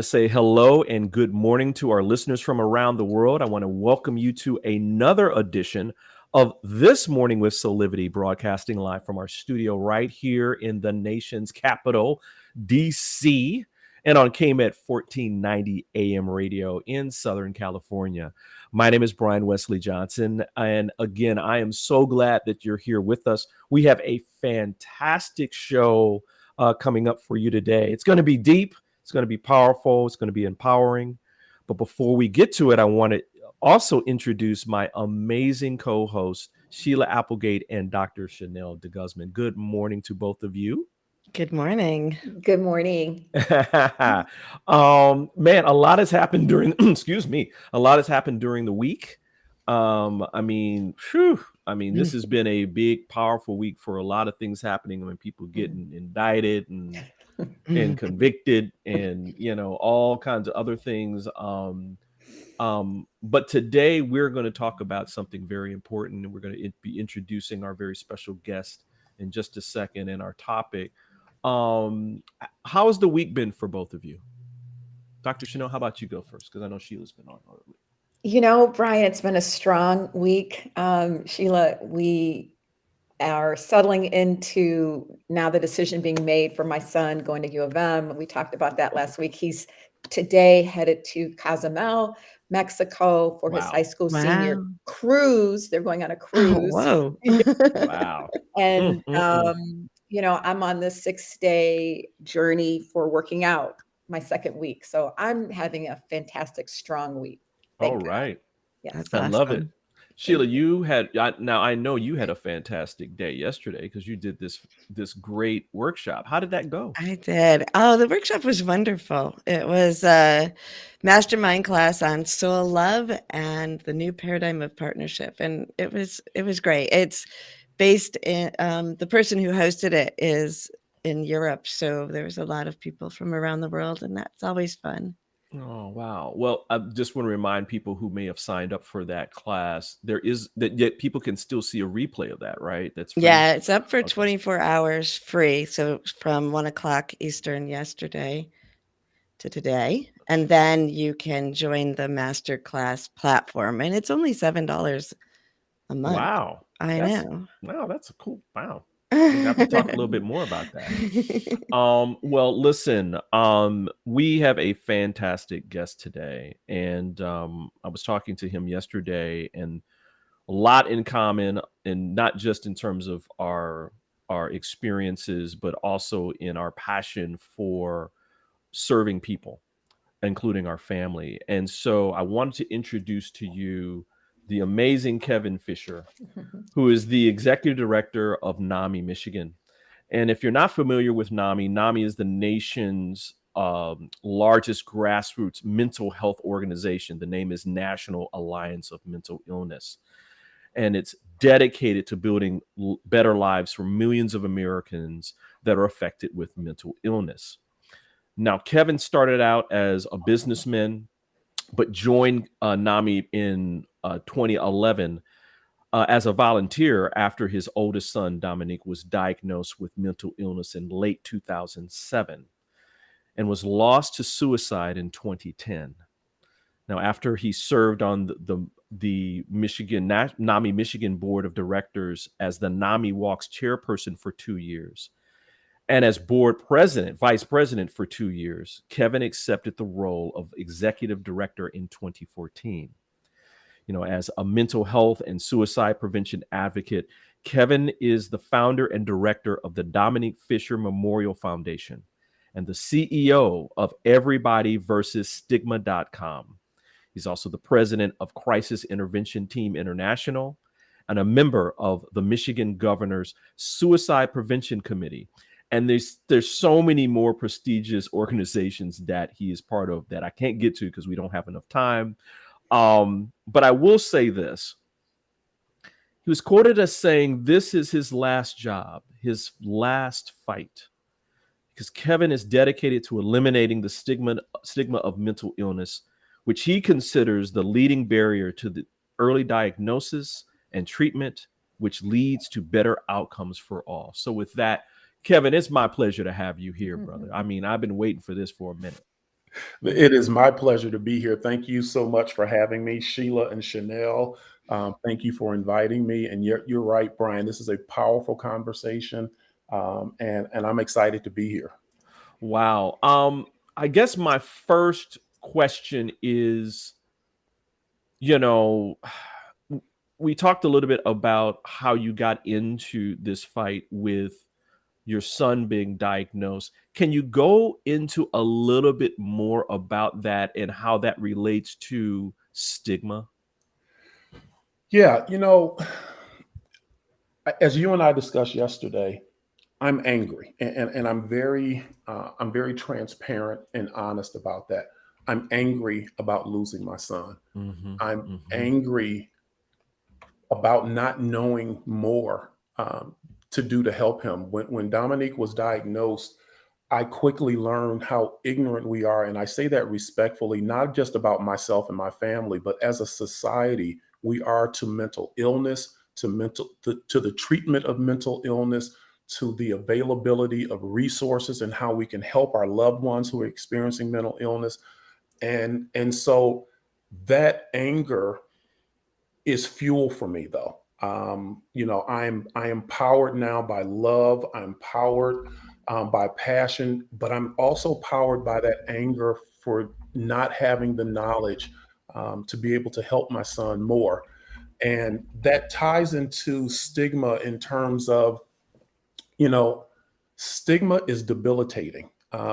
to say hello and good morning to our listeners from around the world. I want to welcome you to another edition of This Morning with Soulivity, broadcasting live from our studio right here in the nation's capital, D.C., and on KMET 1490 AM radio in Southern California. My name is Brian Wesley Johnson, and again, I am so glad that you're here with us. We have a fantastic show coming up for you today. It's going to be deep. It's going to be powerful. It's going to be empowering. But before we get to it, I want to also introduce my amazing co-host, Sheila Applegate and Dr. Chanel DeGuzman. Good morning to both of you. Good morning. Good morning. Man, a lot has happened during, a lot has happened during the week. This has been a big, powerful week for a lot of things happening. I mean, people getting indicted and convicted and, all kinds of other things. But today we're going to talk about something very important, and we're going to be introducing our very special guest in just a second. And our topic, how has the week been for both of you? Dr. Chanel, how about you go first? Because I know Sheila's been on already. Brian, it's been a strong week. Sheila, we are settling into now the decision being made for my son going to U of M. We talked about that last week. He's today headed to Cozumel, Mexico for his high school senior cruise. They're going on a cruise. Oh, whoa. Wow. And, I'm on this 6-day journey for working out my second week. So I'm having a fantastic, strong week. All right. Yes. That's I awesome. love it. Sheila, I know you had a fantastic day yesterday because you did this great workshop. How did that go? I did. Oh, the workshop was wonderful. It was a mastermind class on soul love and the new paradigm of partnership. And it was great. It's based in, the person who hosted it is in Europe. So there was a lot of people from around the world, and that's always fun. Oh, wow. Well, I just want to remind people who may have signed up for that class, yet people can still see a replay of that, right? That's free. Yeah, it's up for Okay. 24 hours free. So from 1:00 Eastern yesterday to today. And then you can join the masterclass platform. And it's only $7 a month. Wow. I know. Wow, that's a cool. Wow. We have to talk a little bit more about that. Well, listen, we have a fantastic guest today, and I was talking to him yesterday, and a lot in common, and not just in terms of our experiences, but also in our passion for serving people, including our family. And so I wanted to introduce to you the amazing Kevin Fischer, who is the executive director of NAMI, Michigan. And if you're not familiar with NAMI, NAMI is the nation's largest grassroots mental health organization. The name is National Alliance of Mental Illness. And it's dedicated to building better lives for millions of Americans that are affected with mental illness. Now, Kevin started out as a businessman, but joined NAMI in 2011 as a volunteer after his oldest son, Dominique, was diagnosed with mental illness in late 2007 and was lost to suicide in 2010. Now, after he served on the NAMI Michigan Board of Directors as the NAMI Walks chairperson for 2 years, and as vice president for 2 years, Kevin accepted the role of executive director in 2014. As a mental health and suicide prevention advocate, Kevin is the founder and director of the Dominique Fischer Memorial Foundation and the CEO of EverybodyVersusStigma.com. He's also the president of Crisis Intervention Team International and a member of the Michigan Governor's Suicide Prevention Committee. And there's so many more prestigious organizations that he is part of that I can't get to because we don't have enough time. But I will say this. He was quoted as saying, this is his last job, his last fight, because Kevin is dedicated to eliminating the stigma of mental illness, which he considers the leading barrier to the early diagnosis and treatment, which leads to better outcomes for all. So with that, Kevin, it's my pleasure to have you here, brother. I mean, I've been waiting for this for a minute. It is my pleasure to be here. Thank you so much for having me, Sheila and Chanel. Thank you for inviting me. And you're right, Brian. This is a powerful conversation, and I'm excited to be here. Wow. I guess my first question is, you know, we talked a little bit about how you got into this fight with your son being diagnosed. Can you go into a little bit more about that and how that relates to stigma? Yeah, as you and I discussed yesterday, I'm angry, and I'm very transparent and honest about that. I'm angry about losing my son. Mm-hmm, I'm mm-hmm. angry about not knowing more to do to help him. When Dominique was diagnosed, I quickly learned how ignorant we are. And I say that respectfully, not just about myself and my family, but as a society, we are to mental illness, to the treatment of mental illness, to the availability of resources and how we can help our loved ones who are experiencing mental illness. And so that anger is fuel for me though. I am powered now by love. I'm powered by passion, but I'm also powered by that anger for not having the knowledge to be able to help my son more. And that ties into stigma in terms of, you know, stigma is debilitating.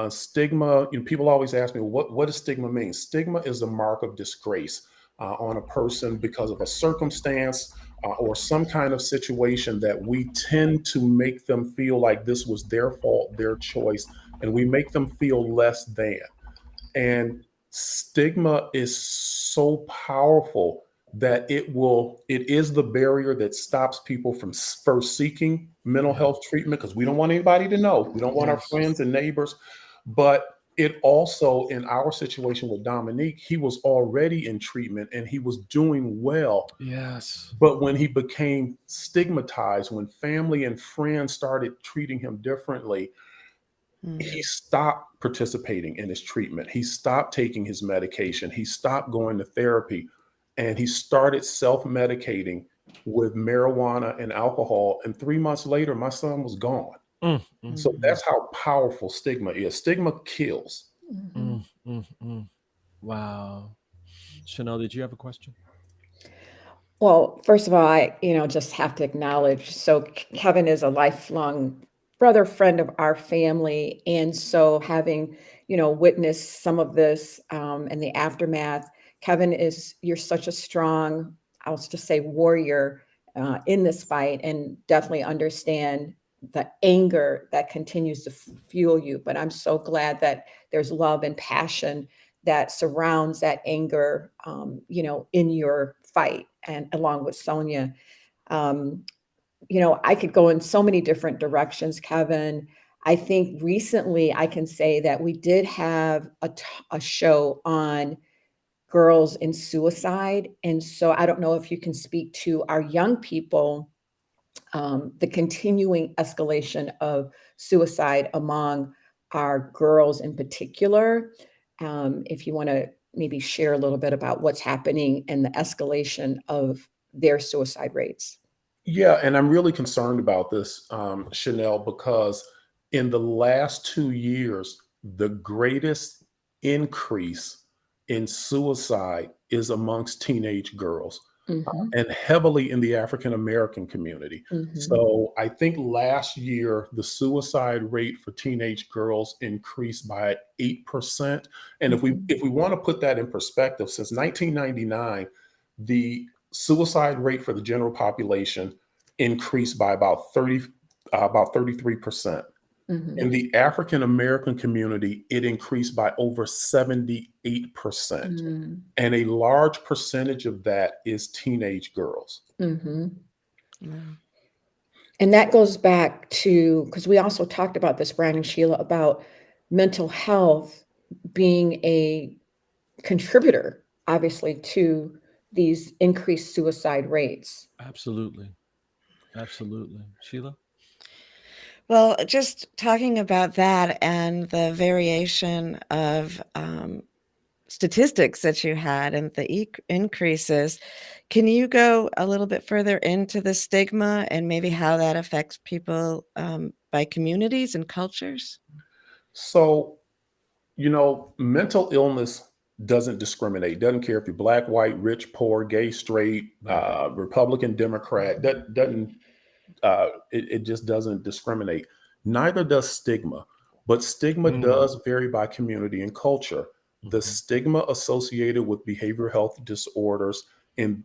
Stigma, people always ask me, what does stigma mean? Stigma is a mark of disgrace on a person because of a circumstance or some kind of situation that we tend to make them feel like this was their fault, their choice, and we make them feel less than. And stigma is so powerful that it is the barrier that stops people from first seeking mental health treatment because we don't want anybody to know. We don't want our Yes. friends and neighbors. But it also, in our situation with Dominique, he was already in treatment and he was doing well. Yes. But when he became stigmatized, when family and friends started treating him differently, he stopped participating in his treatment. He stopped taking his medication. He stopped going to therapy, and he started self-medicating with marijuana and alcohol. And 3 months later, my son was gone. Mm, mm, So mm, that's how powerful stigma is. Stigma kills. mm, mm, mm. Wow. Chanel, did you have a question? Well, first of all, just have to acknowledge, so Kevin is a lifelong brother, friend of our family. And so having, witnessed some of this and the aftermath, Kevin you're such a strong, I'll just say warrior in this fight, and definitely understand the anger that continues to fuel you. But I'm so glad that there's love and passion that surrounds that anger, in your fight, and along with Sonia. Um, I could go in so many different directions, Kevin. I think recently I can say that we did have a show on girls in suicide. And so I don't know if you can speak to our young people, the continuing escalation of suicide among our girls in particular. If you want to maybe share a little bit about what's happening and the escalation of their suicide rates. Yeah, and I'm really concerned about this, Chanel, because in the last 2 years, the greatest increase in suicide is amongst teenage girls Mhm, and heavily in the African American community. mhm, So I think last year, the suicide rate for teenage girls increased by 8%. And if we mhm, if we want to put that in perspective, since 1999, the suicide rate for the general population increased by about 33%. In mhm, the African American community, it increased by over 78%. mm, And a large percentage of that is teenage girls. mhm. Wow. And that goes back to, because we also talked about this, Brian and Sheila, about mental health being a contributor, obviously, to these increased suicide rates. Absolutely. Absolutely. Sheila? Well, just talking about that and the variation of statistics that you had and the increases, can you go a little bit further into the stigma and maybe how that affects people by communities and cultures? So, mental illness doesn't discriminate. Doesn't care if you're black, white, rich, poor, gay, straight, Right. Republican, Democrat. That doesn't it just doesn't discriminate. Neither does stigma, but stigma Mm. does vary by community and culture. The Mhm. stigma associated with behavioral health disorders in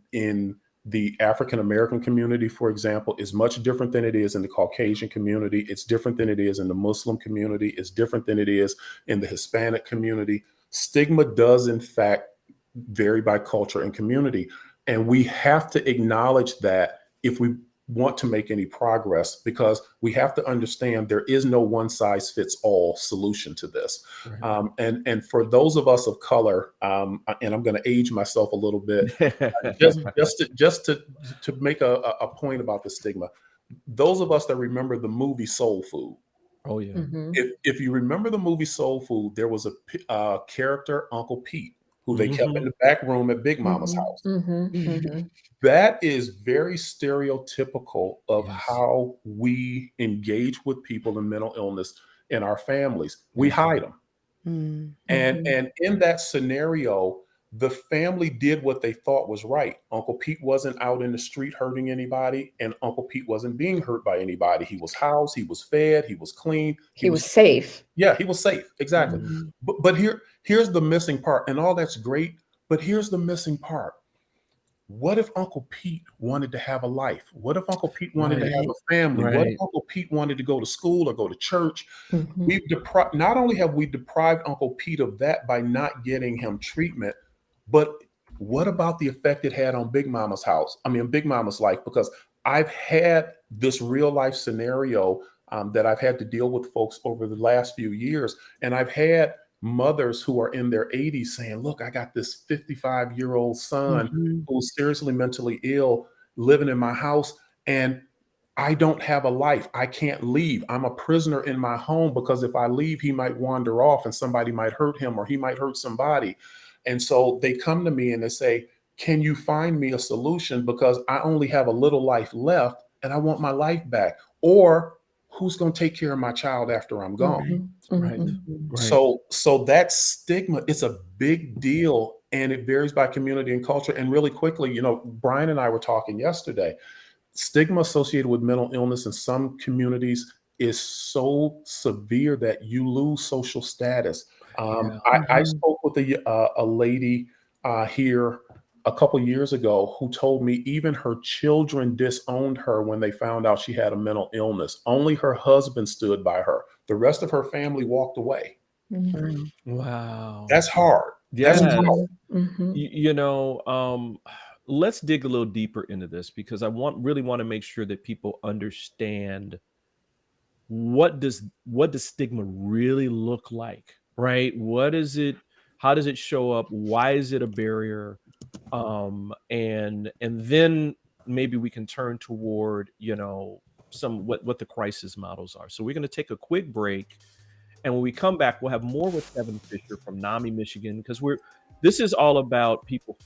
the African American community, for example, is much different than it is in the Caucasian community. It's different than it is in the Muslim community. It's different than it is in the Hispanic community. Stigma does, in fact, vary by culture and community. And we have to acknowledge that if we want to make any progress, because we have to understand there is no one size fits all solution to this. Right. And for those of us of color, and I'm going to age myself a little bit, just to make a point about the stigma. Those of us that remember the movie Soul Food, Oh yeah. Mhm. if you remember the movie Soul Food, there was a character, Uncle Pete, who they kept in Mhm. the back room at Big Mama's Mhm. house. Mhm. Mhm. Mhm. That is very stereotypical of Yes. how we engage with people in mental illness in our families. We Yeah. hide them. Mm. And Mhm. and in that scenario, the family did what they thought was right. Uncle Pete wasn't out in the street hurting anybody, and Uncle Pete wasn't being hurt by anybody. He was housed, he was fed, he was clean, he He was was safe. yeah, he was safe. Exactly. Mhm. Mhm. But here's the missing part, and all that's great, but here's the missing part. What if Uncle Pete wanted to have a life? What if Uncle Pete wanted to Right. have Right. a family? What if Right. Uncle Pete wanted to go to school or go to church? Mhm. We've deprived, not only have we deprived Uncle Pete of that by not getting him treatment, but what about the effect it had on Big Mama's house? I mean, Big Mama's life, because I've had this real life scenario that I've had to deal with folks over the last few years. And I've had mothers who are in their 80s saying, look, I got this 55-year-old son Mhm. who's seriously mentally ill living in my house. And I don't have a life. I can't leave. I'm a prisoner in my home because if I leave, he might wander off and somebody might hurt him or he might hurt somebody. And so they come to me and they say, can you find me a solution? Because I only have a little life left and I want my life back. Or who's going to take care of my child after I'm gone? Right. Mhm. Right. Mhm. Mhm. Right. So that stigma, it's a big deal and it varies by community and culture. And really quickly, Brian and I were talking yesterday. Stigma associated with mental illness in some communities is so severe that you lose social status. Yeah. I Mhm. spoke with a lady here a couple years ago who told me even her children disowned her when they found out she had a mental illness. Only her husband stood by her. The rest of her family walked away. Mhm. Wow. Wow. That's hard. That's Yes. tough. Mhm. Mhm. You know, let's dig a little deeper into this because I really want to make sure that people understand what does stigma really look like, right? What is it? How does it show up? Why is it a barrier? And then maybe we can turn toward, some what the crisis models are. So we're going to take a quick break, and when we come back, we'll have more with Kevin Fischer from NAMI, Michigan, because this is all about people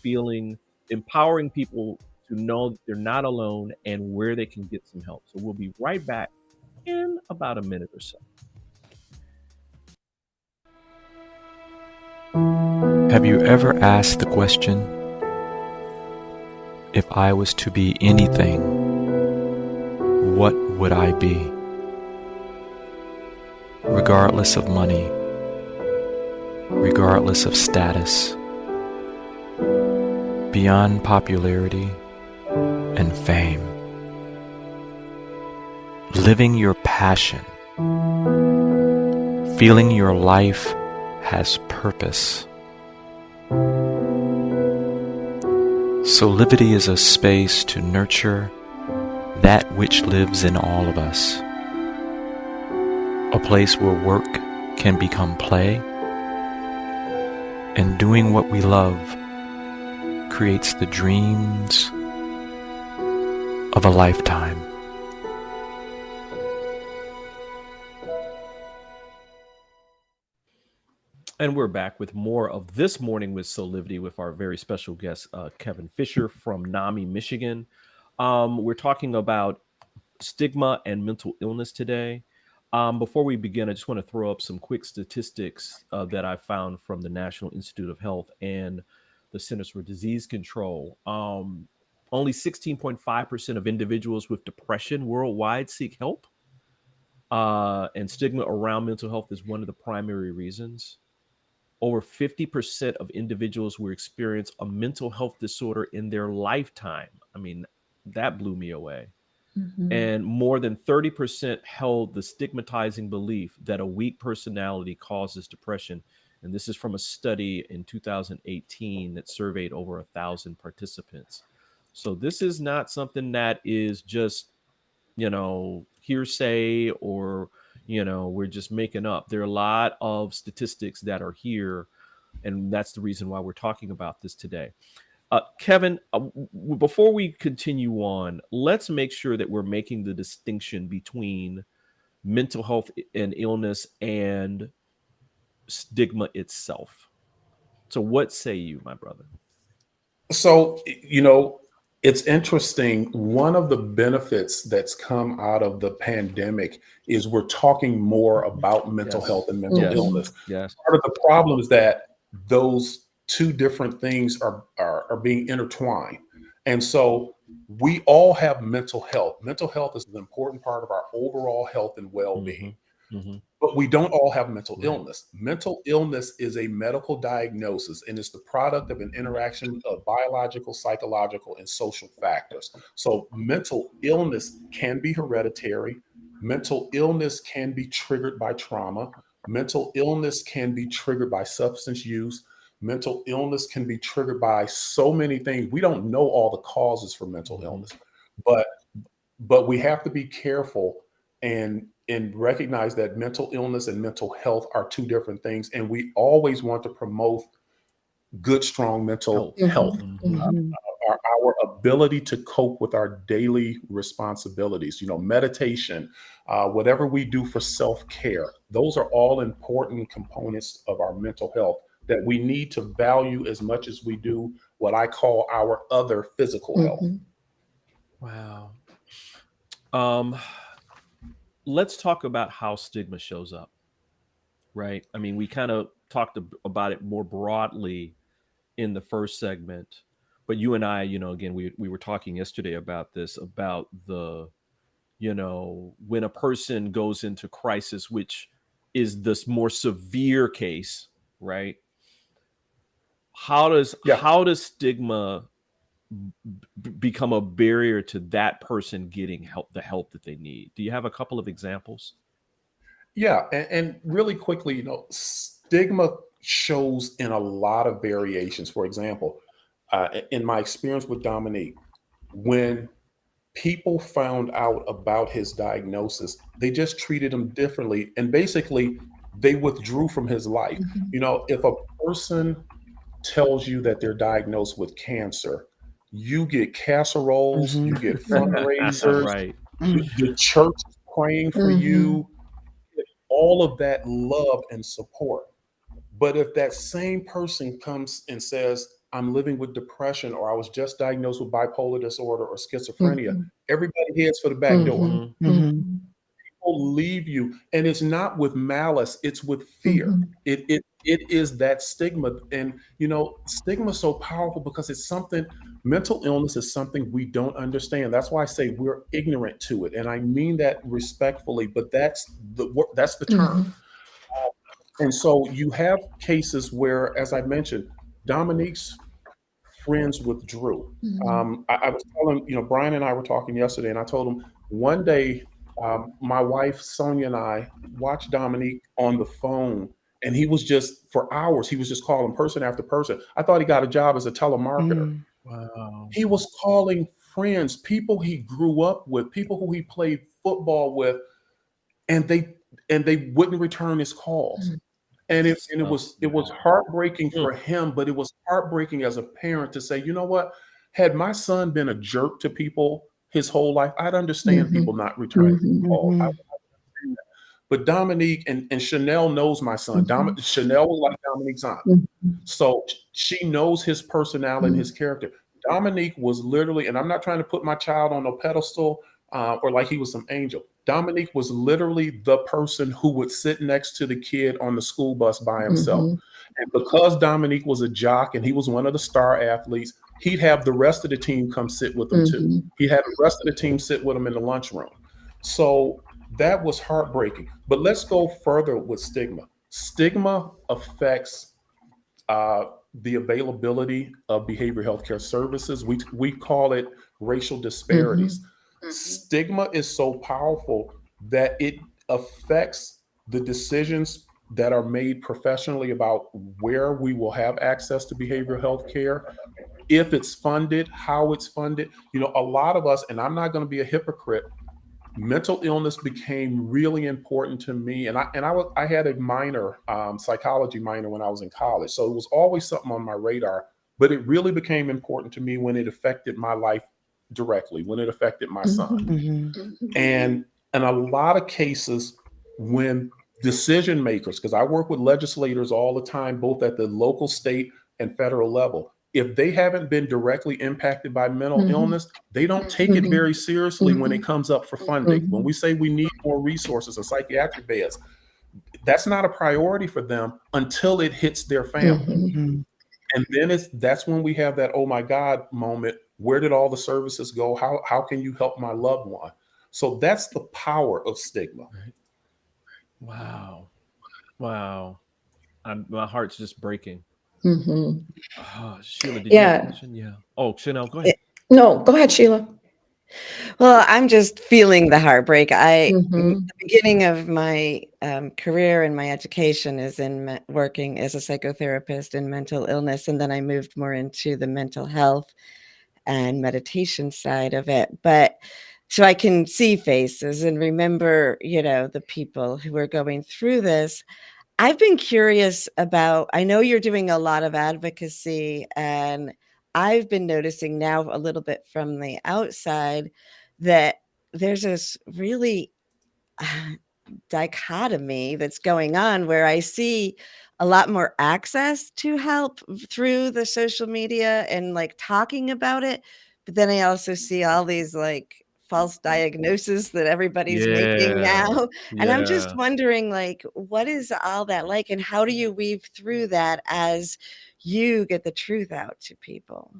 empowering people to know that they're not alone and where they can get some help. So we'll be right back in about a minute or so. Have you ever asked the question, if I was to be anything, what would I be? Regardless of money, regardless of status, beyond popularity and fame. Living your passion, feeling your life has purpose. Soulivity is a space to nurture that which lives in all of us. A place where work can become play, and doing what we love creates the dreams of a lifetime. And we're back with more of This Morning with Soulivity with our very special guest, Kevin Fischer from NAMI, Michigan. We're talking about stigma and mental illness today. Before we begin, I just want to throw up some quick statistics that I found from the National Institute of Health and the Centers for Disease Control. Only 16.5% of individuals with depression worldwide seek help. And stigma around mental health is one of the primary reasons. Over 50% of individuals will experience a mental health disorder in their lifetime. I mean, that blew me away. And more than 30% held the stigmatizing belief that a weak personality causes depression. And this is from a study in 2018 that surveyed over 1,000 participants. So this is not something that is just, hearsay or, we're just making up. There are a lot of statistics that are here. And that's the reason why we're talking about this today. Kevin, before we continue on, let's make sure that we're making the distinction between mental health and illness and stigma itself. So what say you, my brother? So, it's interesting. One of the benefits that's come out of the pandemic is we're talking more about mental health and mental illness. Yes. Part of the problem is that those two different things are being intertwined. And so we all have mental health. Mental health is an important part of our overall health and well-being. But we don't all have mental illness. Mental illness is a medical diagnosis, and it's the product of an interaction of biological, psychological, and social factors. So mental illness can be hereditary. Mental illness can be triggered by trauma. Mental illness can be triggered by substance use. Mental illness can be triggered by so many things. We don't know all the causes for mental illness, but we have to be careful and recognize that mental illness and mental health are two different things. And we always want to promote good, strong mental health. Our ability to cope with our daily responsibilities, meditation, whatever we do for self-care, those are all important components of our mental health that we need to value as much as we do what I call our other physical health. Wow. Let's talk about how stigma shows up, right? I mean, we kind of talked about it more broadly in the first segment, but you and I, again, we were talking yesterday about this, about the, when a person goes into crisis, which is this more severe case, right? How does stigma become a barrier to that person getting the help that they need? Do you have a couple of examples? Yeah, and really quickly, stigma shows in a lot of variations. For example, in my experience with Dominique, when people found out about his diagnosis, they just treated him differently, and basically they withdrew from his life. If a person tells you that they're diagnosed with cancer, you get casseroles, you get fundraisers, right. The church is praying for you, all of that love and support. But if that same person comes and says, I'm living with depression, or I was just diagnosed with bipolar disorder or schizophrenia, everybody heads for the back door. People leave you, and it's not with malice, it's with fear. It is that stigma. And stigma is so powerful because it's something, mental illness is something we don't understand. That's why I say we're ignorant to it, and I mean that respectfully, but that's the term. And so you have cases where, as I mentioned, Dominique's friends withdrew. I was telling, Brian and I were talking yesterday, and I told him one day, my wife, Sonia, and I watched Dominique on the phone, and he was just, for hours, he was just calling person after person. I thought he got a job as a telemarketer. Wow. He was calling friends, people he grew up with, people who he played football with, and they wouldn't return his calls. And it was heartbreaking for him, but it was heartbreaking as a parent to say, you know what, had my son been a jerk to people his whole life, I'd understand people not returning calls. But Dominique and Chanel knows my son. Chanel was like Dominique's aunt. So she knows his personality and his character. Dominique was literally, and I'm not trying to put my child on a pedestal or like he was some angel. Dominique was literally the person who would sit next to the kid on the school bus by himself. And because Dominique was a jock and he was one of the star athletes, he'd have the rest of the team come sit with him too. He had the rest of the team sit with him in the lunchroom. So that was heartbreaking. But let's go further with stigma. Stigma affects the availability of behavioral health care services. We call it racial disparities. Stigma is so powerful that it affects the decisions that are made professionally about where we will have access to behavioral health care, if it's funded, how it's funded. You know, a lot of us, and I'm not going to be a hypocrite, mental illness became really important to me. And I had a minor, psychology minor when I was in college. So it was always something on my radar, but it really became important to me when it affected my life directly, when it affected my son. And in a lot of cases, when decision makers, because I work with legislators all the time, both at the local, state, and federal level, if they haven't been directly impacted by mental illness, they don't take it very seriously when it comes up for funding. When we say we need more resources and psychiatric beds, that's not a priority for them until it hits their family. And then that's when we have that, oh my God moment. Where did all the services go? How can you help my loved one? So that's the power of stigma. Wow. My heart's just breaking. Sheila, did you have a question? Yeah. Oh, Chanel, go ahead. No, go ahead, Sheila. Well, I'm just feeling the heartbreak. The beginning of my career and my education is in working as a psychotherapist in mental illness, and then I moved more into the mental health and meditation side of it. But so I can see faces and remember, the people who are going through this. I've been curious about, I know you're doing a lot of advocacy, and I've been noticing now a little bit from the outside that there's this really dichotomy that's going on where I see a lot more access to help through the social media and like talking about it. But then I also see all these like false diagnoses that everybody's making now. And I'm just wondering, like, what is all that like, and how do you weave through that as you get the truth out to people?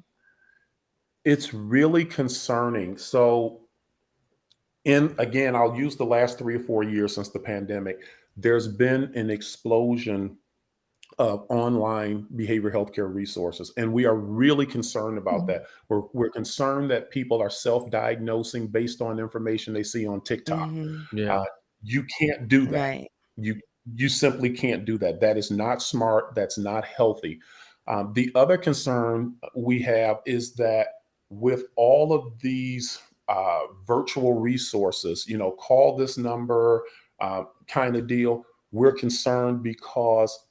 It's really concerning. So again, I'll use the last 3 or 4 years since the pandemic. There's been an explosion of online behavioral healthcare resources, and we are really concerned about that. We're concerned that people are self-diagnosing based on information they see on TikTok. You can't do that. Right. You simply can't do that. That is not smart. That's not healthy. The other concern we have is that with all of these virtual resources, call this number kind of deal, we're concerned because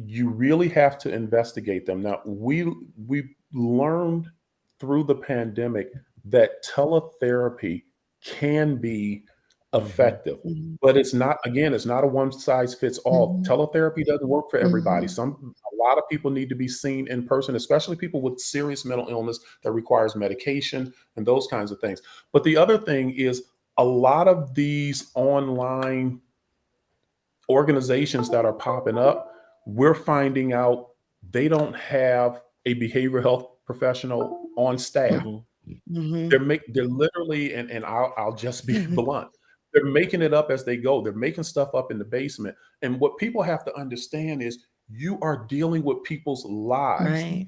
you really have to investigate them. Now, we learned through the pandemic that teletherapy can be effective, but it's not a one size fits all. Teletherapy doesn't work for everybody. A lot of people need to be seen in person, especially people with serious mental illness that requires medication and those kinds of things. But the other thing is a lot of these online organizations that are popping up, we're finding out they don't have a behavioral health professional on staff. They're literally, and I'll just be blunt, they're making it up as they go. They're making stuff up in the basement. And what people have to understand is you are dealing with people's lives. Right.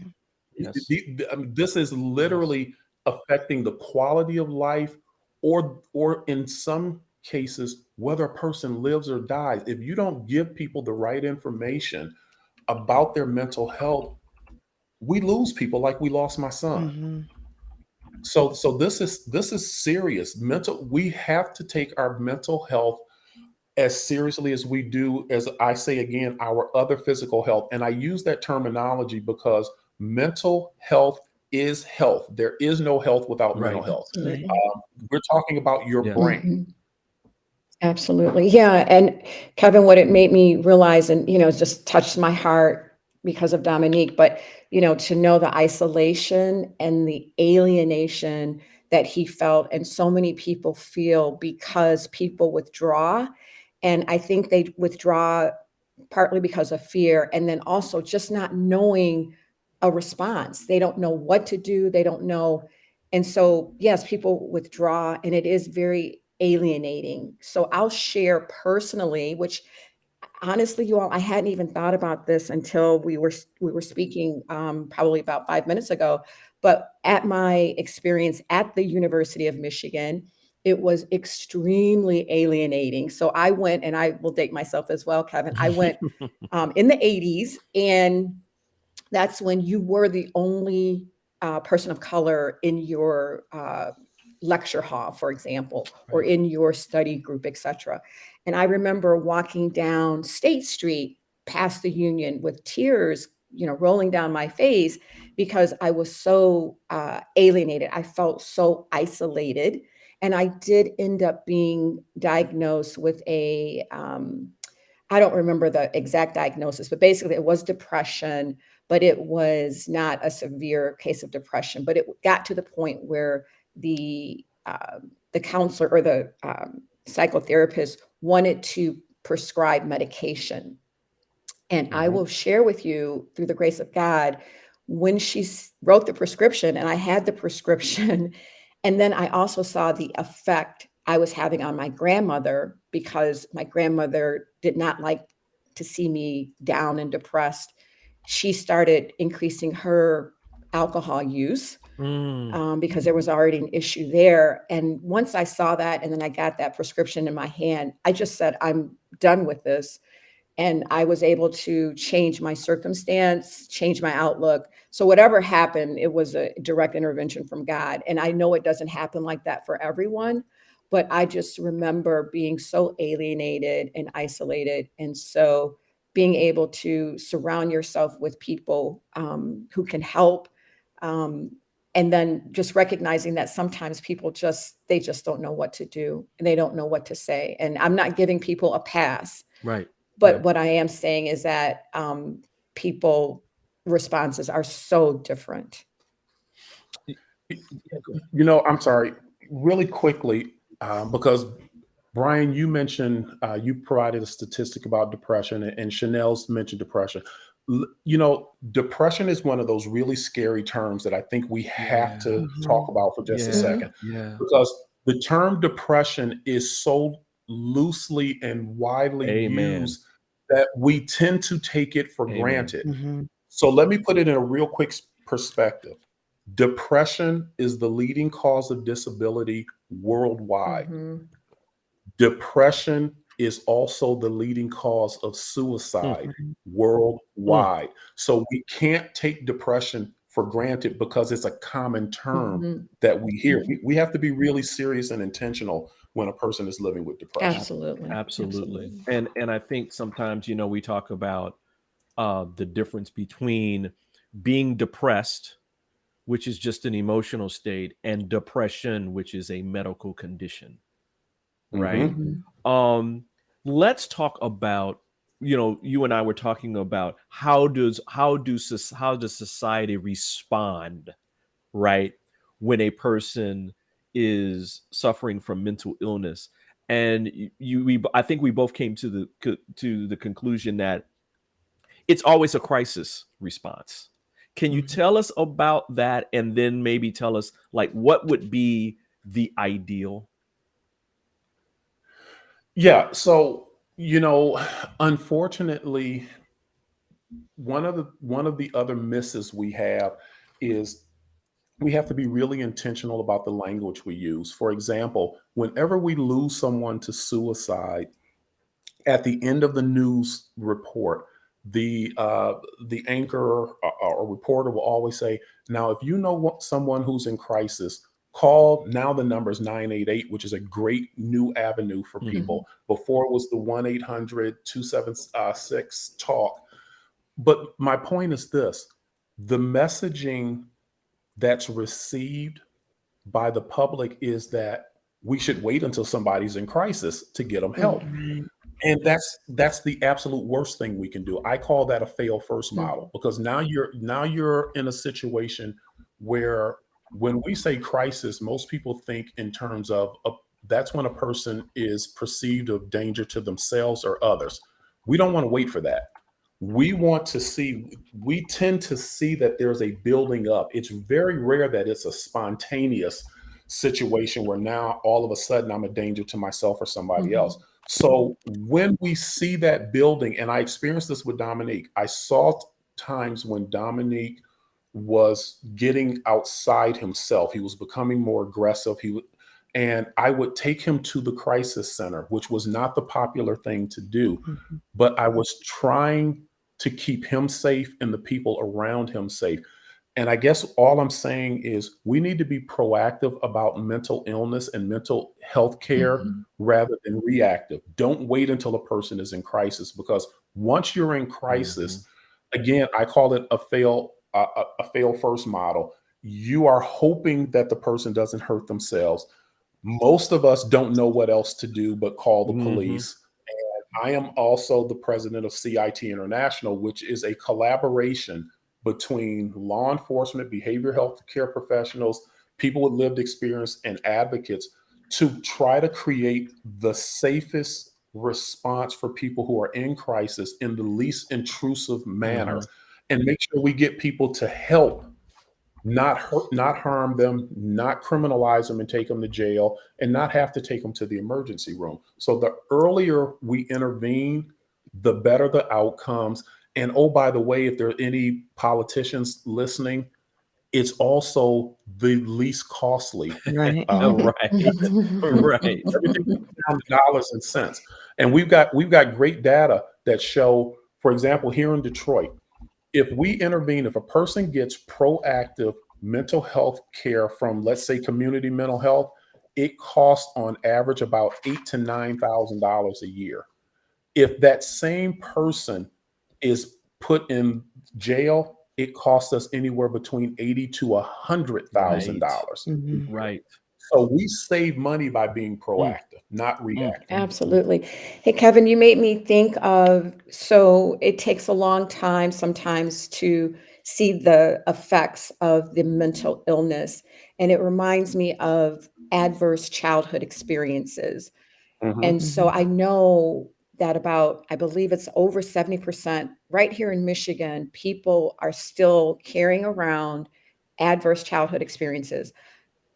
This is literally affecting the quality of life, or in some cases, whether a person lives or dies. If you don't give people the right information about their mental health, we lose people like we lost my son. So this is serious. We have to take our mental health as seriously as we do, as I say again, our other physical health. And I use that terminology because mental health is health. There is no health without mental health. We're talking about your brain. Absolutely. Yeah. And Kevin, what it made me realize, and, just touched my heart because of Dominique, but, to know the isolation and the alienation that he felt, and so many people feel because people withdraw. And I think they withdraw partly because of fear, and then also just not knowing a response. They don't know what to do. They don't know. And so, yes, people withdraw, and it is very alienating. So I'll share personally, which honestly, you all, I hadn't even thought about this until we were speaking probably about 5 minutes ago. But at my experience at the University of Michigan, it was extremely alienating. So I went, and I will date myself as well, Kevin. I went in the 80s, and that's when you were the only person of color in your lecture hall, for example, or Right. in your study group, etc. And I remember walking down State Street past the Union with tears, rolling down my face because I was so alienated. I felt so isolated. And I did end up being diagnosed with I don't remember the exact diagnosis, but basically it was depression, but it was not a severe case of depression. But it got to the point where the counselor or the psychotherapist wanted to prescribe medication. And I Mhm. will share with you, through the grace of God, when she wrote the prescription, and I had the prescription, and then I also saw the effect I was having on my grandmother, because my grandmother did not like to see me down and depressed. She started increasing her alcohol use Mm. because there was already an issue there. And once I saw that, and then I got that prescription in my hand, I just said, I'm done with this. And I was able to change my circumstance, change my outlook. So whatever happened, it was a direct intervention from God. And I know it doesn't happen like that for everyone, but I just remember being so alienated and isolated. And so being able to surround yourself with people who can help, um, and then just recognizing that sometimes people they just don't know what to do, and they don't know what to say. And I'm not giving people a pass, Right. but Right. what I am saying is that people responses are so different. Yeah, go ahead. I'm sorry, really quickly, because Brian, you mentioned you provided a statistic about depression, and Chanel's mentioned depression. Depression is one of those really scary terms that I think we have Yeah. to talk Mhm. about for just a Yeah. Mhm. second, Yeah. because the term depression is so loosely and widely Amen. used that we tend to take it for Amen. granted. Mhm. So let me put it in a real quick perspective. Depression is the leading cause of disability worldwide. Mhm. Depression is also the leading cause of Mm. suicide Mhm. Mm. worldwide. So we can't take depression for granted because it's a common term Mhm. that we hear. We have to be really serious and intentional when a person is living with depression. Ab- Absolutely. Absolutely. Absolutely. And I think sometimes, we talk about the difference between being depressed, which is just an emotional state, and depression, which is a medical condition, right? Mhm. Mhm. Um, let's talk about, you and I were talking about how does society respond, right, when a person is suffering from mental illness. And I think we both came to the conclusion that it's always a crisis response. Can you Mhm. tell us about that, and then maybe tell us, like, what would be the ideal? Yeah. So, unfortunately, one of the other misses we have is we have to be really intentional about the language we use. For example, whenever we lose someone to suicide, at the end of the news report, the anchor or reporter will always say, "Now, if you know someone who's in crisis, call now. The number is 988, which is a great new avenue for Mhm. Mhm. people. Before it was the 1-800-276 talk." But my point is this: the messaging that's received by the public is that we should wait until somebody's in crisis to get them help. Right. And that's the absolute worst thing we can do. I call that a fail first model, because now you're in a situation where when we say crisis, most people think in terms of that's when a person is perceived of danger to themselves or others. We don't want to wait for that. We tend to see that there's a building up. It's very rare that it's a spontaneous situation where now all of a sudden I'm a danger to myself or somebody else. So when we see that building, and I experienced this with Dominique, I saw times when Dominique was getting outside himself. He was becoming more aggressive. And I would take him to the crisis center, which was not the popular thing to do, but I was trying to keep him safe and the people around him safe. And I guess all I'm saying is we need to be proactive about mental illness and mental health care rather than reactive. Don't wait until a person is in crisis, because once you're in crisis, again, I call it a fail first model. You are hoping that the person doesn't hurt themselves. Most of us don't know what else to do but call the police. And I am also the president of CIT International, which is a collaboration between law enforcement, behavioral health care professionals, people with lived experience, and advocates to try to create the safest response for people who are in crisis in the least intrusive manner, and make sure we get people to help, not hurt, not harm them, not criminalize them and take them to jail, and not have to take them to the emergency room. So the earlier we intervene, the better the outcomes. And oh, by the way, if there are any politicians listening, it's also the least costly. Right. Right. Everything down to dollars and cents. And we've got great data that show, for example, here in Detroit, if we intervene, if a person gets proactive mental health care from, let's say, community mental health, it costs on average about $8,000 to $9,000 a year. If that same person is put in jail, it costs us anywhere between $80,000 to $100,000. Right. So we save money by being proactive, not reactive. Absolutely. Hey, Kevin, you made me think of, so it takes a long time sometimes to see the effects of the mental illness. And it reminds me of adverse childhood experiences. And so I know that I believe it's over 70% right here in Michigan, people are still carrying around adverse childhood experiences,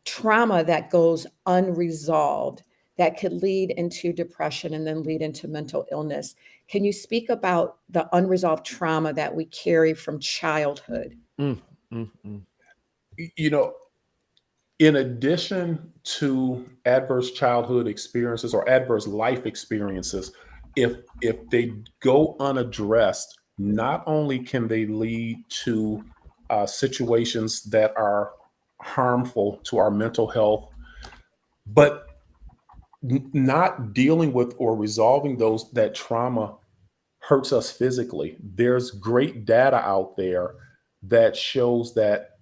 trauma that goes unresolved, that could lead into depression and then lead into mental illness. Can you speak about the unresolved trauma that we carry from childhood? You know, in addition to adverse childhood experiences or adverse life experiences, if they go unaddressed, not only can they lead to situations that are harmful to our mental health, but not dealing with or resolving that trauma hurts us physically. There's great data out there that shows that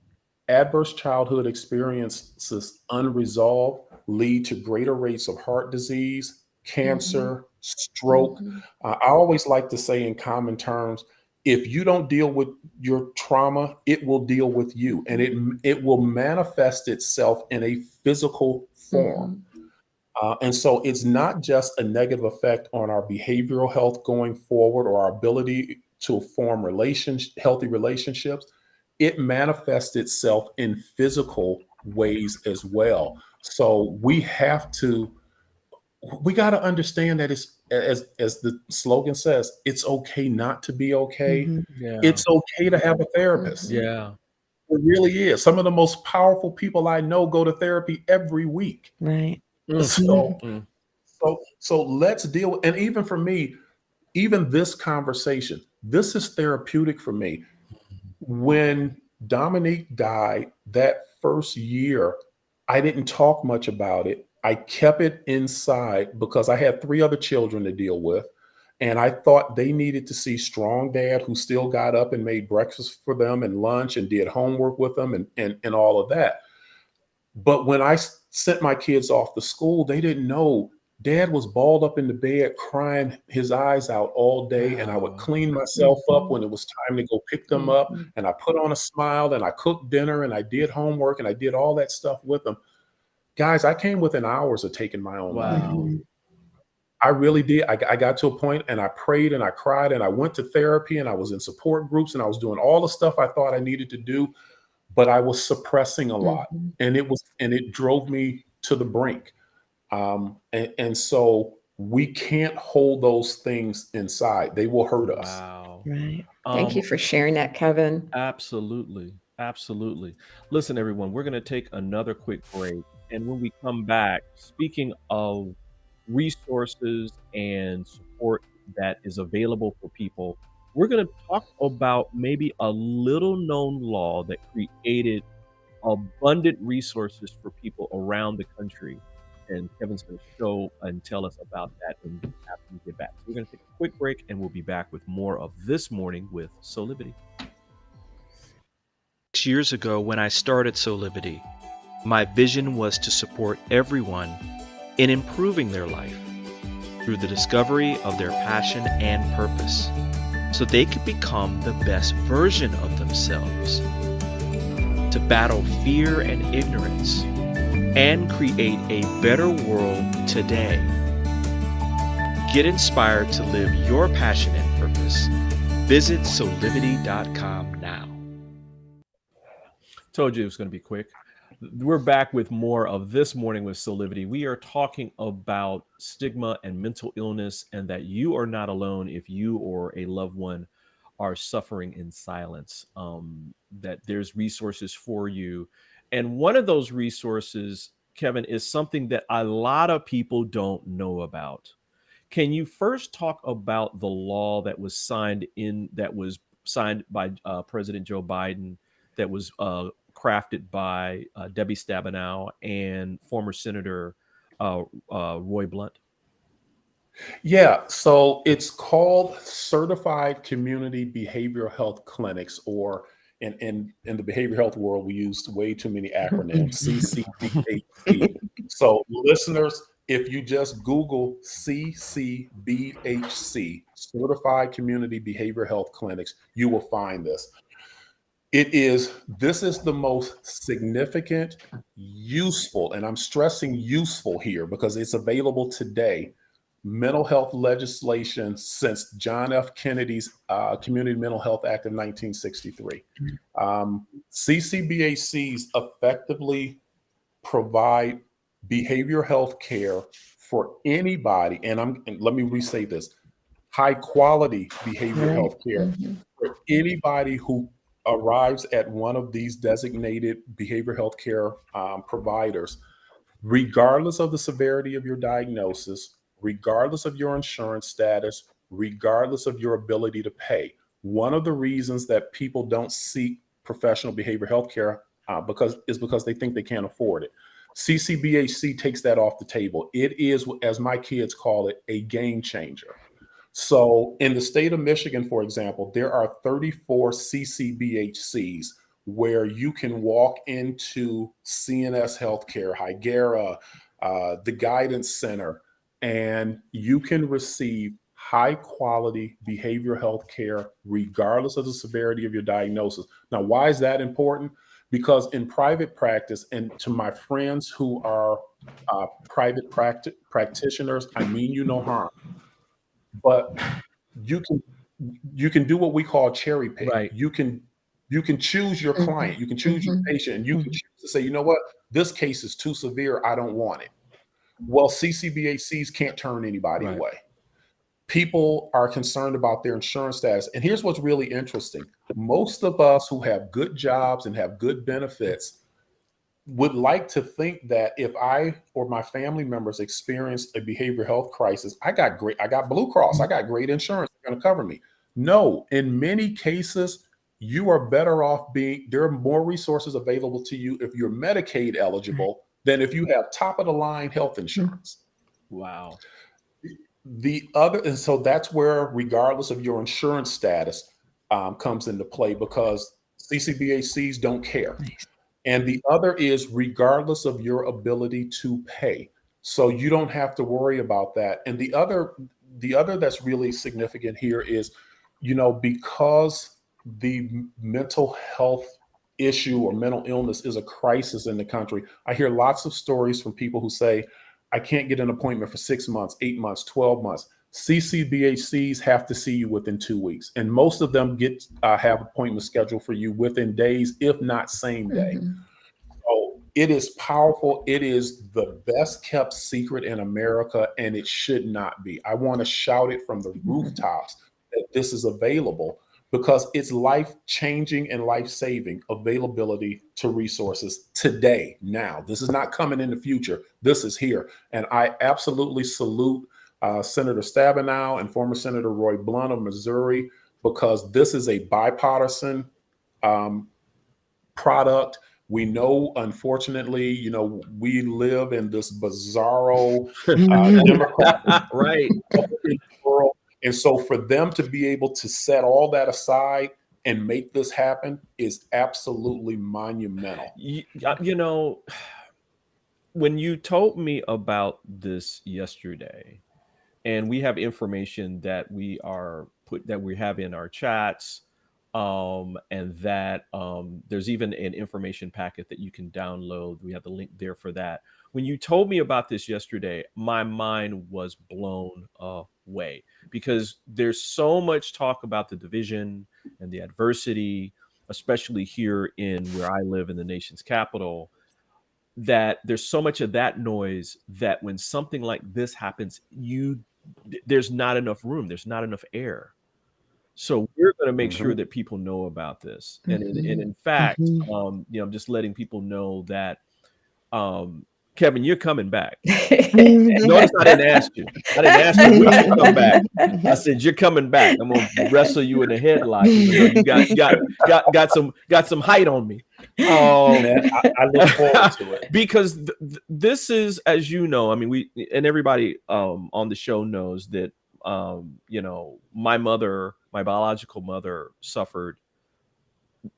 adverse childhood experiences unresolved lead to greater rates of heart disease, cancer, stroke. I always like to say in common terms, if you don't deal with your trauma, it will deal with you, and it will manifest itself in a physical form. And so it's not just a negative effect on our behavioral health going forward or our ability to form healthy relationships. It manifests itself in physical ways as well. So we got to understand that it's, as the slogan says, it's okay not to be okay. Yeah. It's okay to have a therapist. Yeah. It really is. Some of the most powerful people I know go to therapy every week. Right. So let's deal with, and even for me, even this conversation, this is therapeutic for me. When Dominique died that first year, I didn't talk much about it. I kept it inside because I had 3 other children to deal with. And I thought they needed to see strong dad who still got up and made breakfast for them and lunch and did homework with them and all of that. But when I sent my kids off to school. They didn't know Dad was balled up in the bed, crying his eyes out all day. And I would clean myself up when it was time to go pick them up. And I put on a smile and I cooked dinner and I did homework and I did all that stuff with them. Guys, I came within hours of taking my own life. Wow. I really did. I got to a point and I prayed and I cried and I went to therapy and I was in support groups and I was doing all the stuff I thought I needed to do, but I was suppressing a lot, and it drove me to the brink. And so we can't hold those things inside. They will hurt us. Wow. Right. Thank you for sharing that, Kevin. Absolutely. Absolutely. Listen, everyone, we're going to take another quick break. And when we come back, speaking of resources and support that is available for people, we're going to talk about maybe a little known law that created abundant resources for people around the country. And Kevin's going to show and tell us about that after we get back. So we're going to take a quick break and we'll be back with more of This Morning with Soulivity. 6 years ago, when I started Soulivity, my vision was to support everyone in improving their life through the discovery of their passion and purpose, so they could become the best version of themselves, to battle fear and ignorance, and create a better world today. Get inspired to live your passion and purpose. Visit Soulivity.com now. Told you it was going to be quick. We're back with more of This Morning with Soulivity. We are talking about stigma and mental illness, and that you are not alone if you or a loved one are suffering in silence, that there's resources for you. And one of those resources, Kevin, is something that a lot of people don't know about. Can you first talk about the law that was signed by President Joe Biden, that was crafted by Debbie Stabenow and former Senator Roy Blunt? Yeah, so it's called Certified Community Behavioral Health Clinics, or in the behavioral health world, we use way too many acronyms, CCBHC. So listeners, if you just Google CCBHC, Certified Community Behavioral Health Clinics, you will find this. This is the most significant, useful, and I'm stressing useful here because it's available today, mental health legislation since John F. Kennedy's Community Mental Health Act of 1963. CCBHCs effectively provide behavioral health care for anybody, and let me restate this, high quality behavioral health care for anybody who arrives at one of these designated behavioral health care providers, regardless of the severity of your diagnosis, regardless of your insurance status, regardless of your ability to pay. One of the reasons that people don't seek professional behavioral health care because they think they can't afford it. CCBHC takes that off the table. It is, as my kids call it, a game changer. So in the state of Michigan, for example, there are 34 CCBHCs where you can walk into CNS Healthcare, Hygera, the Guidance Center, and you can receive high quality behavioral health care regardless of the severity of your diagnosis. Now, why is that important? Because in private practice, and to my friends who are private practitioners, I mean you no harm. But you can do what we call cherry pick. Right. You can choose your client, you can choose your patient, and you can choose to say, you know what, this case is too severe, I don't want it. Well, CCBHCs can't turn anybody away. People are concerned about their insurance status. And here's what's really interesting. Most of us who have good jobs and have good benefits would like to think that if I or my family members experienced a behavioral health crisis, I got Blue Cross, I got great insurance, they're going to cover me. No, in many cases, you are better off there are more resources available to you if you're Medicaid eligible than if you have top of the line health insurance. Wow. And so that's where, regardless of your insurance status, comes into play, because CCBHCs don't care. And the other is regardless of your ability to pay. So you don't have to worry about that. And the other that's really significant here is, because the mental health issue or mental illness is a crisis in the country, I hear lots of stories from people who say, I can't get an appointment for 6 months, 8 months, 12 months. CCBHCs have to see you within 2 weeks. And most of them have appointments scheduled for you within days, if not same day. Mhm. So it is powerful. It is the best kept secret in America, and it should not be. I want to shout it from the rooftops that this is available, because it's life-changing and life-saving availability to resources today, now. This is not coming in the future. This is here. And I absolutely salute Senator Stabenow and former Senator Roy Blunt of Missouri, because this is a bipartisan product. We know, unfortunately, we live in this bizarro Democrat Right. world. And so for them to be able to set all that aside and make this happen is absolutely monumental. When you told me about this yesterday, and we have information that we have in our chats, and that there's even an information packet that you can download. We have the link there for that. When you told me about this yesterday, my mind was blown away, because there's so much talk about the division and the adversity, especially here in where I live in the nation's capital, that there's so much of that noise that when something like this happens, there's not enough room, there's not enough air. So we're going to make sure that people know about this. And in fact, I'm just letting people know that, Kevin, you're coming back. Notice I didn't ask you. I didn't ask you when you come back. I said, you're coming back. I'm going to wrestle you in the headlock. You got some height on me. Man, I look forward to it. Because this is, as you know, I mean, we and everybody on the show knows that, my biological mother suffered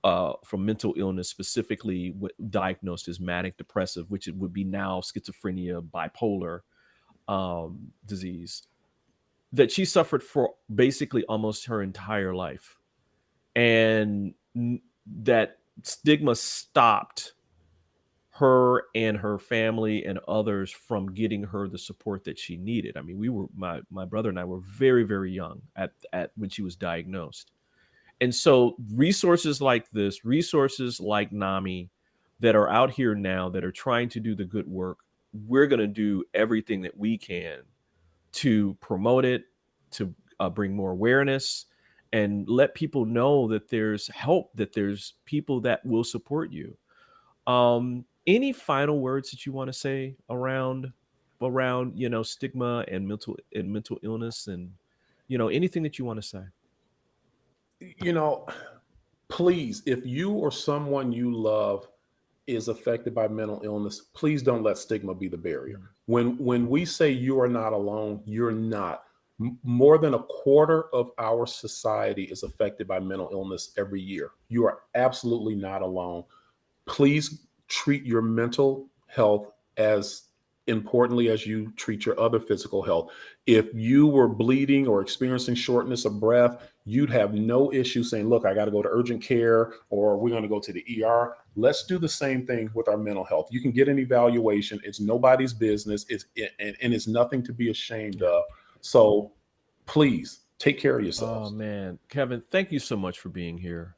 from mental illness, specifically diagnosed as manic depressive, which it would be now schizophrenia, bipolar disease, that she suffered for basically almost her entire life. And that stigma stopped her and her family and others from getting her the support that she needed. I mean, my brother and I were very, very young at when she was diagnosed. And so resources like this, resources like NAMI that are out here now that are trying to do the good work, we're going to do everything that we can to promote it, to bring more awareness, and let people know that there's help, that there's people that will support you. Any final words that you want to say around stigma and mental illness, and anything that you want to say? Please, if you or someone you love is affected by mental illness, please don't let stigma be the barrier. When we say you are not alone, you're not. More than a quarter of our society is affected by mental illness every year. You are absolutely not alone. Please treat your mental health as importantly as you treat your other physical health. If you were bleeding or experiencing shortness of breath, you'd have no issue saying, look, I got to go to urgent care, or we're going to go to the ER. Let's do the same thing with our mental health. You can get an evaluation. It's nobody's business. And it's nothing to be ashamed of. So please take care of yourselves. Oh man, Kevin, thank you so much for being here.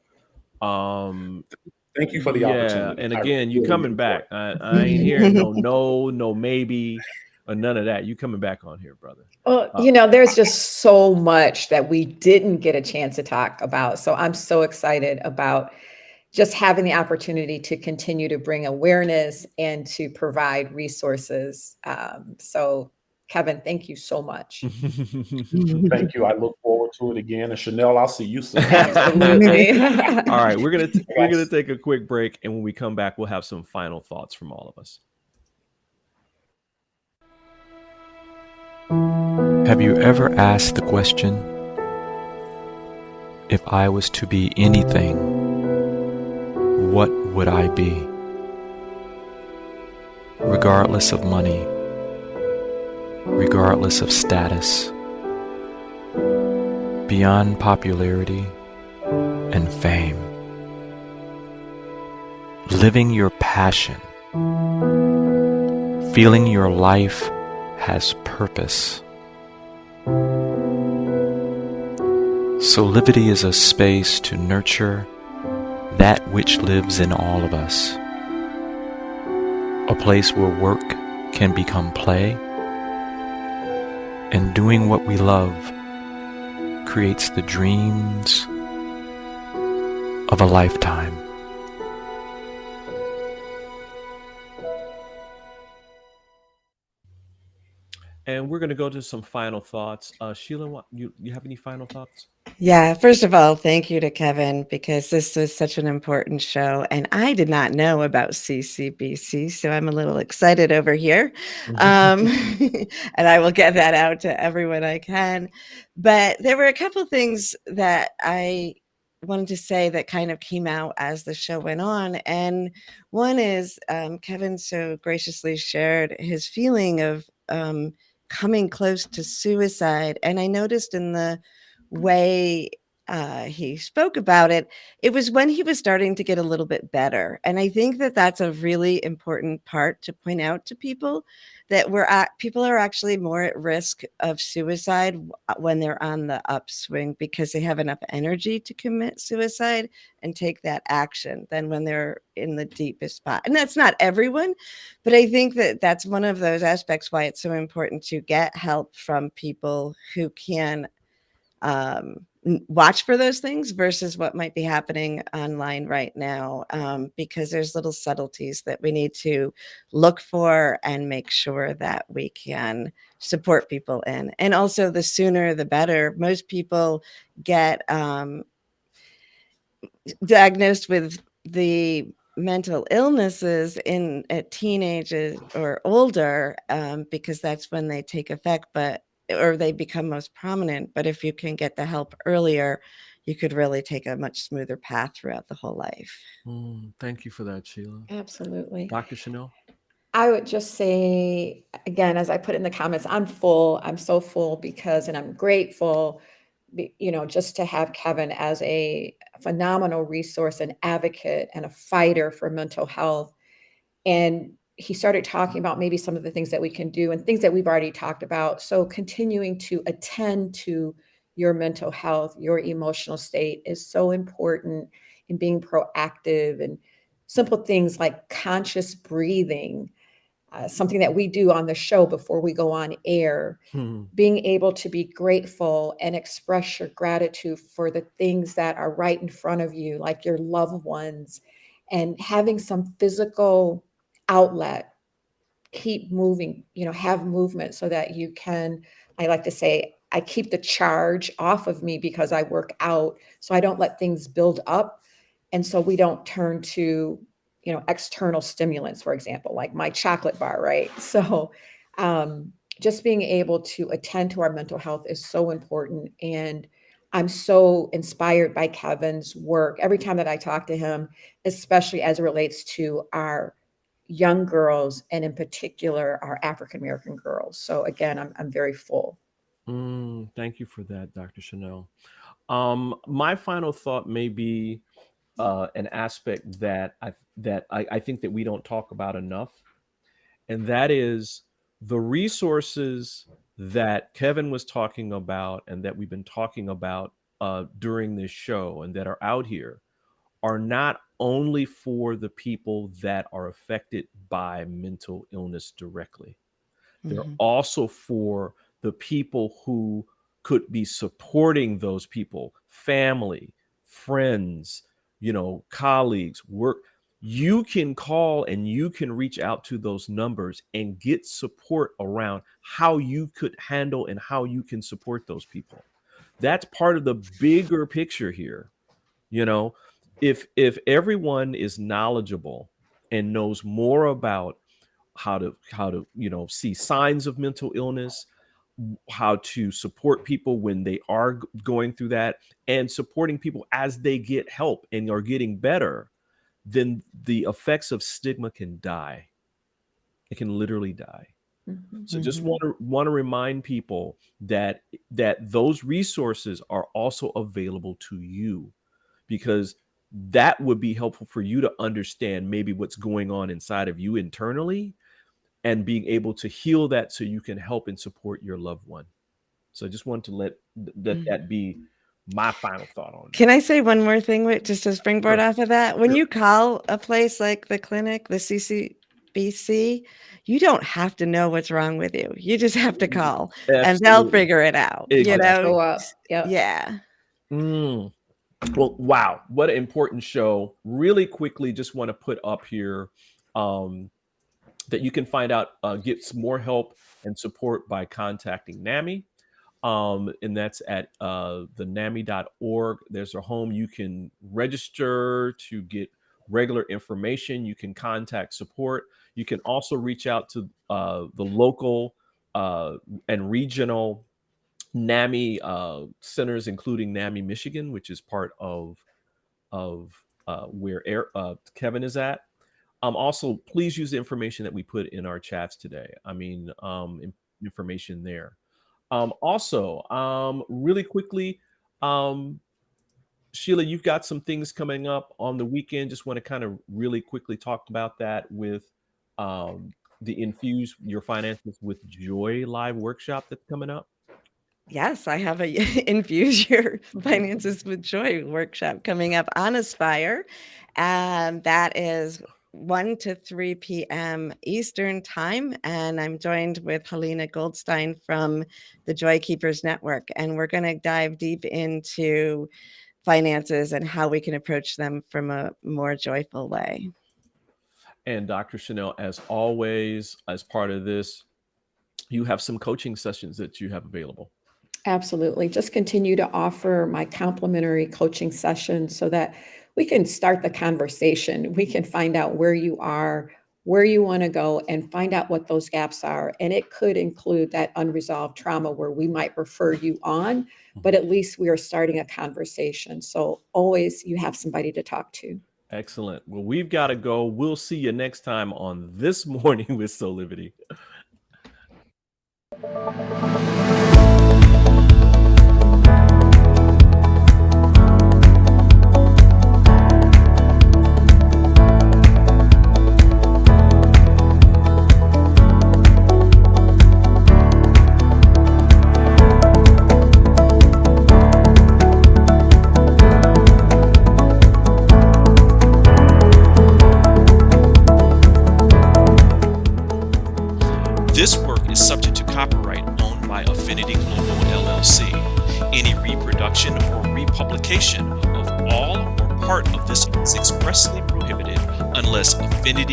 Thank you for the opportunity. And again, you coming back. I ain't hearing no maybe or none of that. You coming back on here, brother. Well, there's just so much that we didn't get a chance to talk about. So I'm so excited about just having the opportunity to continue to bring awareness and to provide resources. So Kevin, thank you so much. Thank you. I look forward to it again. And Chanel, I'll see you soon. Absolutely. All right, we're gonna take a quick break, and when we come back, we'll have some final thoughts from all of us. Have you ever asked the question, if I was to be anything, what would I be? regardless of money, regardless of status, beyond popularity and fame. Living your passion, feeling your life has purpose. Soulivity is a space to nurture that which lives in all of us. A place where work can become play, and doing what we love creates the dreams of a lifetime. And we're going to go to some final thoughts. Sheila, you have any final thoughts? Yeah, first of all, thank you to Kevin, because this was such an important show. And I did not know about CCBC, so I'm a little excited over here. And I will get that out to everyone I can. But there were a couple things that I wanted to say that kind of came out as the show went on. And one is Kevin so graciously shared his feeling of coming close to suicide. And I noticed in the way he spoke about it, it was when he was starting to get a little bit better. And I think that that's a really important part to point out to people, that people are actually more at risk of suicide when they're on the upswing, because they have enough energy to commit suicide and take that action, than when they're in the deepest spot. And that's not everyone, but I think that that's one of those aspects why it's so important to get help from people who can watch for those things versus what might be happening online right now, because there's little subtleties that we need to look for and make sure that we can support people in. And also, the sooner the better. Most people get diagnosed with the mental illnesses at teenagers or older, because that's when they take effect, or they become most prominent. But if you can get the help earlier, you could really take a much smoother path throughout the whole life. Thank you for that, Sheila. Absolutely. Dr. Chanel? I would just say, again, as I put in the comments, I'm full. I'm so full and I'm grateful, just to have Kevin as a phenomenal resource and advocate and a fighter for mental health. And he started talking about maybe some of the things that we can do and things that we've already talked about. So continuing to attend to your mental health, your emotional state is so important, in being proactive, and simple things like conscious breathing, something that we do on the show before we go on air. Being able to be grateful and express your gratitude for the things that are right in front of you, like your loved ones, and having some physical outlet. Keep moving, have movement so that you can, I like to say, I keep the charge off of me because I work out, so I don't let things build up. And so we don't turn to, external stimulants, for example, like my chocolate bar, right? So just being able to attend to our mental health is so important. And I'm so inspired by Kevin's work every time that I talk to him, especially as it relates to our young girls, and in particular, our African-American girls. So again, I'm very full. Thank you for that, Dr. Chanel. My final thought may be an aspect that I think that we don't talk about enough, and that is the resources that Kevin was talking about and that we've been talking about during this show and that are out here are not only for the people that are affected by mental illness directly. They're also for the people who could be supporting those people, family, friends, colleagues, work. You can call and you can reach out to those numbers and get support around how you could handle and how you can support those people. That's part of the bigger picture here. If everyone is knowledgeable and knows more about how to see signs of mental illness, how to support people when they are going through that, and supporting people as they get help and are getting better, then the effects of stigma can die. It can literally die. Mhm. So just Mhm. want to remind people that those resources are also available to you, because that would be helpful for you to understand maybe what's going on inside of you internally, and being able to heal that so you can help and support your loved one. So I just want to let that be my final thought on Can that. I say one more thing just to springboard Sure. off of that? When Sure. you call a place like the clinic, the CCBC, you don't have to know what's wrong with you. You just have to call and they'll Absolutely. figure it out, you Exactly. know? Show up. Yep. Yeah. Mm. Well, wow, what an important show. Really quickly, just want to put up here that you can find out, get some more help and support by contacting NAMI. And that's at the NAMI.org. There's a home you can register to get regular information. You can contact support. You can also reach out to the local and regional NAMI centers, including NAMI Michigan, which is part of where Kevin is at. Also, please use the information that we put in our chats today. I mean, information there. Also, really quickly, Sheila, you've got some things coming up on the weekend. Just want to kind of really quickly talk about that with the Infuse Your Finances with Joy live workshop that's coming up. Yes, I have a Infuse Your Finances with Joy workshop coming up on Aspire. And that is 1 to 3 p.m. Eastern time. And I'm joined with Helena Goldstein from the Joy Keepers Network. And we're going to dive deep into finances and how we can approach them from a more joyful way. And Dr. Chanel, as always, as part of this, you have some coaching sessions that you have available. Absolutely. Just continue to offer my complimentary coaching sessions so that we can start the conversation. We can find out where you are, where you want to go, and find out what those gaps are. And it could include that unresolved trauma where we might refer you on, but at least we are starting a conversation. So always you have somebody to talk to. Excellent. Well, we've got to go. We'll see you next time on This Morning with Soulivity. This work is subject to copyright owned by Affinity Global LLC. Any reproduction or republication of all or part of this is expressly prohibited unless Affinity